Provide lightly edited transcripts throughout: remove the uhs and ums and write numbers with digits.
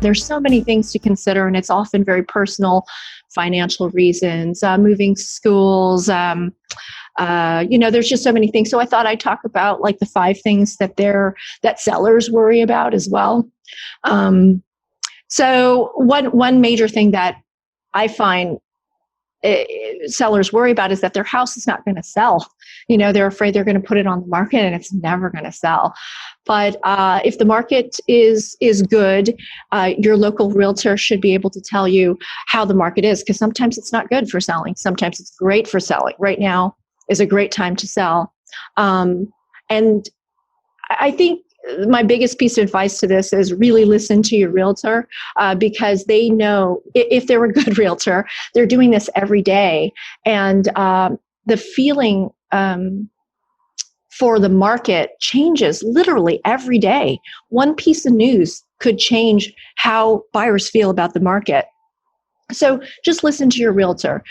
There's so many things to consider, and it's often very personal, financial reasons, moving schools, there's just so many things. So I thought I'd talk about like the 5 things that sellers worry about as well. So one major thing that I find sellers worry about is that their house is not going to sell. They're afraid they're going to put it on the market and it's never going to sell. But if the market is good, your local realtor should be able to tell you how the market is, because sometimes it's not good for selling. Sometimes it's great for selling. Right now is a great time to sell. And I think my biggest piece of advice to this is really listen to your realtor, because they know if they're a good realtor, they're doing this every day. And the feeling for the market changes literally every day. One piece of news could change how buyers feel about the market. So just listen to your realtor.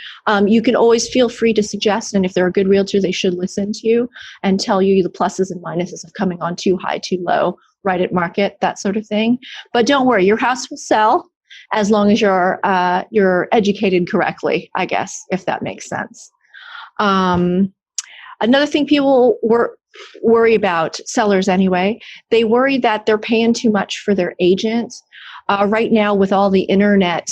You can always feel free to suggest, and if they're a good realtor, they should listen to you and tell you the pluses and minuses of coming on too high, too low, right at market, that sort of thing. But don't worry, your house will sell as long as you're educated correctly, I guess, if that makes sense. Another thing people worry about, sellers anyway, they worry that they're paying too much for their agent. Right now, with all the internet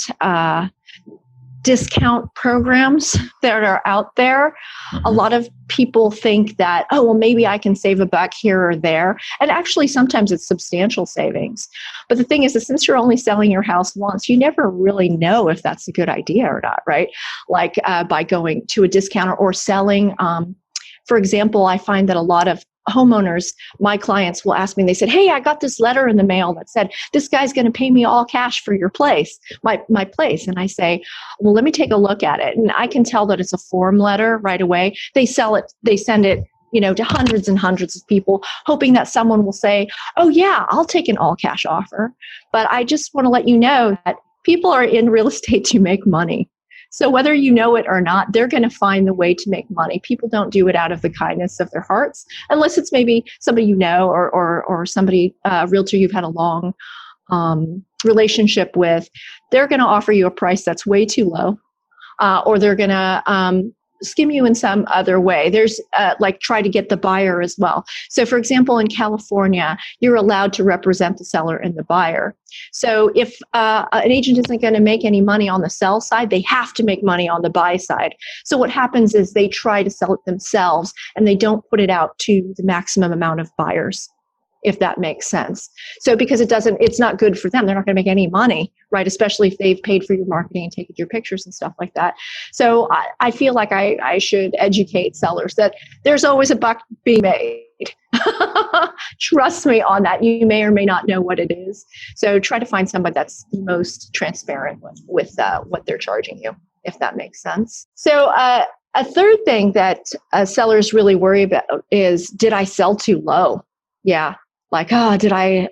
discount programs that are out there, a lot of people think that, oh, well, maybe I can save a buck here or there. And actually, sometimes it's substantial savings. But the thing is that since you're only selling your house once, you never really know if that's a good idea or not, right? Like by going to a discounter or selling. For example, I find that a lot of homeowners, my clients will ask me, they said, hey, I got this letter in the mail that said, this guy's going to pay me all cash for your place, my place. And I say, well, let me take a look at it. And I can tell that it's a form letter right away. They send it, to hundreds and hundreds of people, hoping that someone will say, oh yeah, I'll take an all cash offer. But I just want to let you know that people are in real estate to make money. So whether you know it or not, they're going to find the way to make money. People don't do it out of the kindness of their hearts, unless it's maybe somebody you know or somebody, realtor you've had a long relationship with. They're going to offer you a price that's way too low, or they're going to skim you in some other way. There's try to get the buyer as well. So for example, in California, you're allowed to represent the seller and the buyer. So if an agent isn't going to make any money on the sell side, they have to make money on the buy side. So what happens is they try to sell it themselves and they don't put it out to the maximum amount of buyers, if that makes sense. So because it's not good for them. They're not going to make any money, right? Especially if they've paid for your marketing and taken your pictures and stuff like that. So I feel like I should educate sellers that there's always a buck being made. Trust me on that. You may or may not know what it is. So try to find somebody that's the most transparent with what they're charging you, if that makes sense. So a third thing that sellers really worry about is, did I sell too low? Yeah. Like, did I,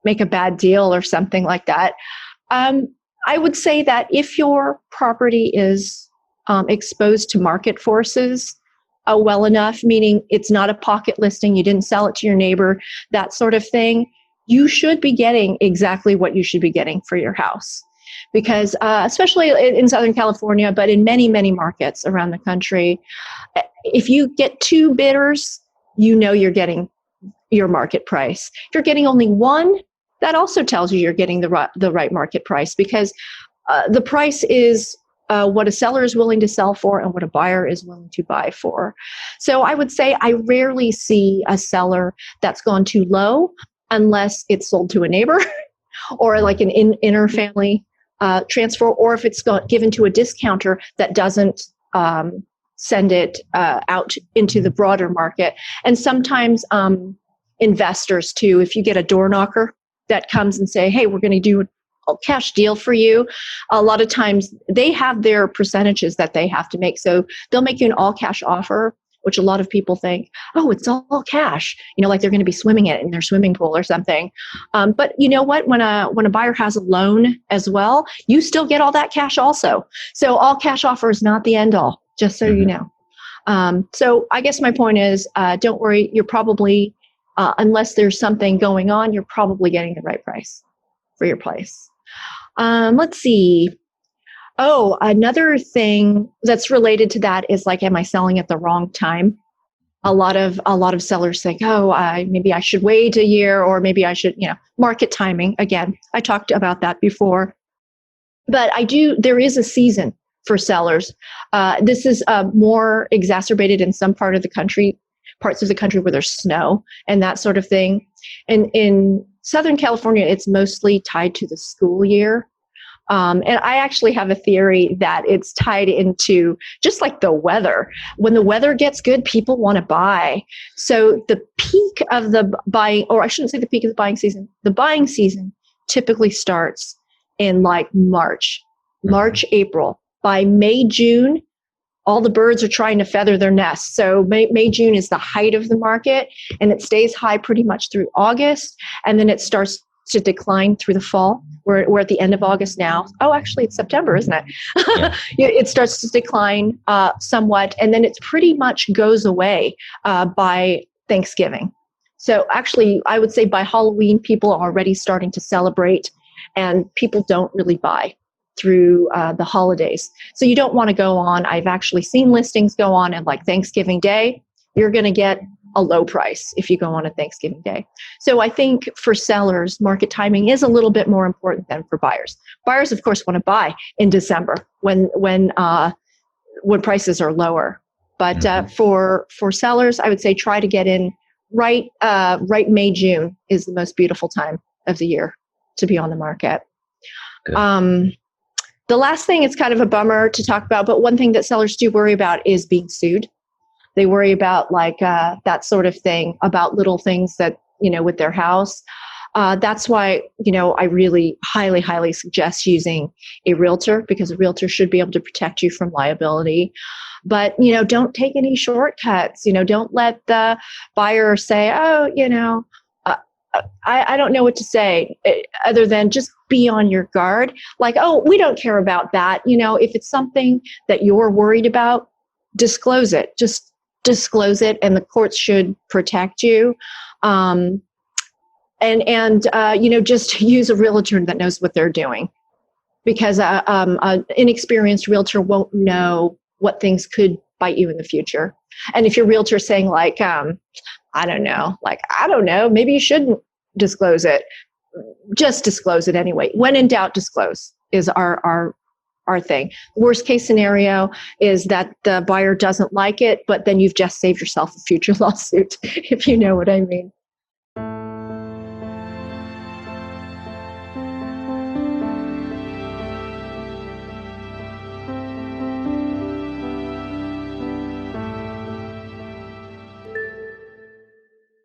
make a bad deal or something like that? I would say that if your property is exposed to market forces well enough, meaning it's not a pocket listing, you didn't sell it to your neighbor, that sort of thing, you should be getting exactly what you should be getting for your house. Because especially in Southern California, but in many, many markets around the country, if you get 2 bidders, you're getting your market price. If you're getting only one, that also tells you you're getting the right market price, because the price is what a seller is willing to sell for and what a buyer is willing to buy for. So I would say I rarely see a seller that's gone too low unless it's sold to a neighbor or like an inter-family transfer, or if it's given to a discounter that doesn't send it out into the broader market. And sometimes investors too, if you get a door knocker that comes and say, hey, we're going to do a cash deal for you, a lot of times they have their percentages that they have to make. So they'll make you an all cash offer, which a lot of people think, oh, it's all cash, like they're going to be swimming it in their swimming pool or something. But you know what? When a buyer has a loan as well, you still get all that cash also. So all cash offer is not the end all, just so you know. So I guess my point is, don't worry. You're probably, unless there's something going on, you're probably getting the right price. for your place. Let's see. Oh, another thing that's related to that is like, am I selling at the wrong time? A lot of sellers think, oh, maybe I should wait a year, or maybe I should, market timing. Again, I talked about that before, but there is a season for sellers. This is more exacerbated in some parts of the country where there's snow and that sort of thing. And in Southern California, it's mostly tied to the school year. And I actually have a theory that it's tied into just like the weather. When the weather gets good, people want to buy. So the peak of the buying, or I shouldn't say the peak of the buying season typically starts in like March, April. By May, June, all the birds are trying to feather their nests. So May, June is the height of the market, and it stays high pretty much through August. And then it starts to decline through the fall. We're at the end of August now. Oh, actually, it's September, isn't it? Yeah. It starts to decline somewhat, and then it pretty much goes away by Thanksgiving. So actually, I would say by Halloween, people are already starting to celebrate, and people don't really buy through the holidays. So you don't want to go on. I've actually seen listings go on, and like Thanksgiving Day, you're going to get a low price if you go on a Thanksgiving Day. So I think for sellers, market timing is a little bit more important than for buyers. Buyers, of course, want to buy in December when prices are lower. But for sellers, I would say try to get in right May, June is the most beautiful time of the year to be on the market. The last thing, it's kind of a bummer to talk about, but one thing that sellers do worry about is being sued. They worry about like that sort of thing, about little things that, with their house. That's why, I really highly, highly suggest using a realtor, because a realtor should be able to protect you from liability. But, don't take any shortcuts. Don't let the buyer say, oh, I don't know what to say other than just be on your guard. Like, oh, we don't care about that. If it's something that you're worried about, disclose it. Just disclose it, and the courts should protect you. Just use a realtor that knows what they're doing, because an inexperienced realtor won't know what things could bite you in the future. And if your realtor is saying like, I don't know, maybe you shouldn't disclose it, just disclose it anyway. When in doubt, disclose is our thing. Worst case scenario is that the buyer doesn't like it, but then you've just saved yourself a future lawsuit, if you know what I mean.